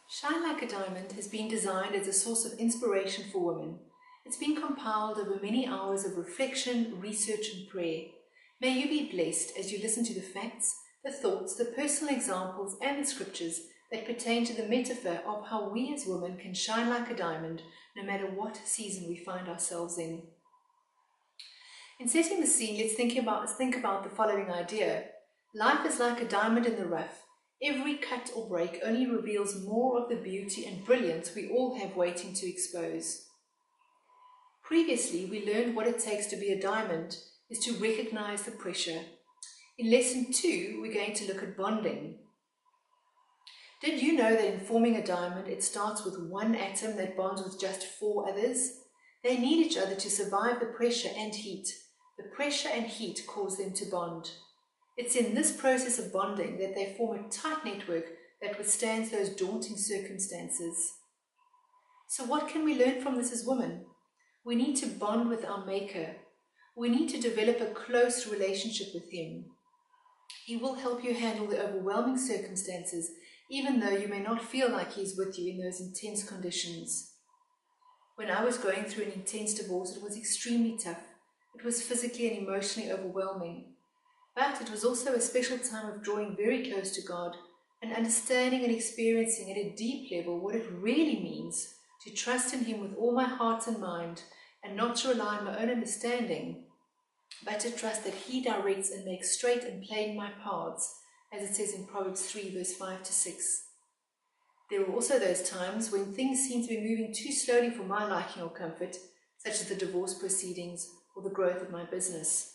Shine Like a Diamond has been designed as a source of inspiration for women. It's been compiled over many hours of reflection, research and prayer. May you be blessed as you listen to the facts, the thoughts, the personal examples and the scriptures that pertain to the metaphor of how we as women can shine like a diamond no matter what season we find ourselves in. In setting the scene, let's think about the following idea. Life is like a diamond in the rough. Every cut or break only reveals more of the beauty and brilliance we all have waiting to expose. Previously, we learned what it takes to be a diamond is to recognize the pressure. In lesson 2, we're going to look at bonding. Did you know that in forming a diamond, it starts with one atom that bonds with just 4 others? They need each other to survive the pressure and heat. The pressure and heat cause them to bond. It's in this process of bonding that they form a tight network that withstands those daunting circumstances. So what can we learn from this as women? We need to bond with our Maker. We need to develop a close relationship with Him. He will help you handle the overwhelming circumstances, even though you may not feel like He's with you in those intense conditions. When I was going through an intense divorce, it was extremely tough. It was physically and emotionally overwhelming. But it was also a special time of drawing very close to God and understanding and experiencing at a deep level what it really means to trust in Him with all my heart and mind and not to rely on my own understanding, but to trust that He directs and makes straight and plain my paths, as it says in Proverbs 3 verse 5 to 6. There were also those times when things seemed to be moving too slowly for my liking or comfort, such as the divorce proceedings or the growth of my business.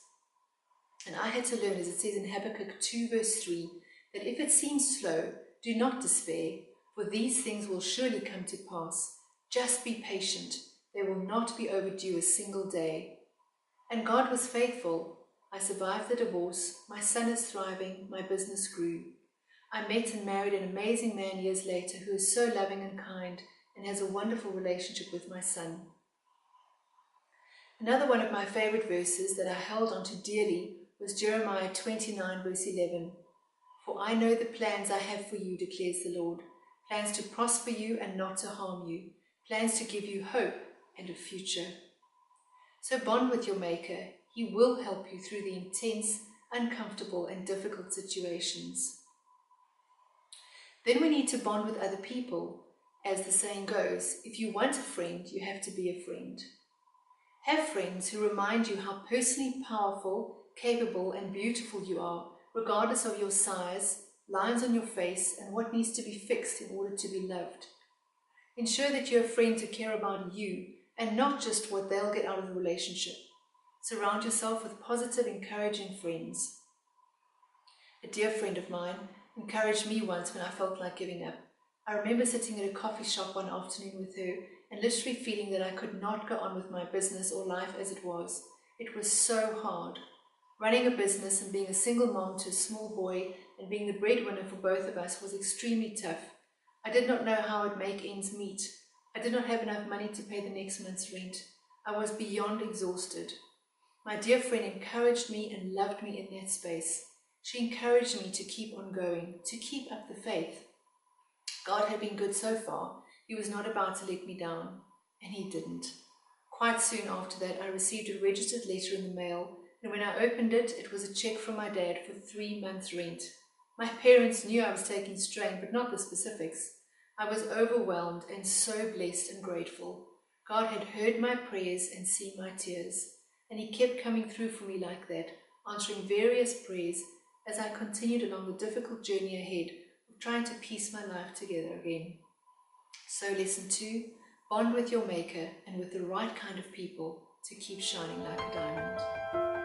And I had to learn, as it says in Habakkuk 2 verse 3, that if it seems slow, do not despair, for these things will surely come to pass. Just be patient. They will not be overdue a single day. And God was faithful. I survived the divorce. My son is thriving. My business grew. I met and married an amazing man years later who is so loving and kind and has a wonderful relationship with my son. Another one of my favorite verses that I held onto dearly was Jeremiah 29 verse 11. For I know the plans I have for you, declares the Lord, plans to prosper you and not to harm you, plans to give you hope and a future. So bond with your Maker. He will help you through the intense, uncomfortable and difficult situations. Then we need to bond with other people. As the saying goes, if you want a friend, you have to be a friend. Have friends who remind you how personally powerful, capable and beautiful you are, regardless of your size, lines on your face, and what needs to be fixed in order to be loved. Ensure that you have friends who care about you and not just what they'll get out of the relationship. Surround yourself with positive, encouraging friends. A dear friend of mine encouraged me once when I felt like giving up. I remember sitting at a coffee shop one afternoon with her and literally feeling that I could not go on with my business or life as it was. It was so hard. Running a business and being a single mom to a small boy and being the breadwinner for both of us was extremely tough. I did not know how I'd make ends meet. I did not have enough money to pay the next month's rent. I was beyond exhausted. My dear friend encouraged me and loved me in that space. She encouraged me to keep on going, to keep up the faith. God had been good so far. He was not about to let me down, and He didn't. Quite soon after that, I received a registered letter in the mail, and when I opened it, it was a check from my dad for 3 months' rent. My parents knew I was taking strain, but not the specifics. I was overwhelmed and so blessed and grateful. God had heard my prayers and seen my tears, and He kept coming through for me like that, answering various prayers as I continued along the difficult journey ahead of trying to piece my life together again. So lesson 2, bond with your Maker and with the right kind of people to keep shining like a diamond.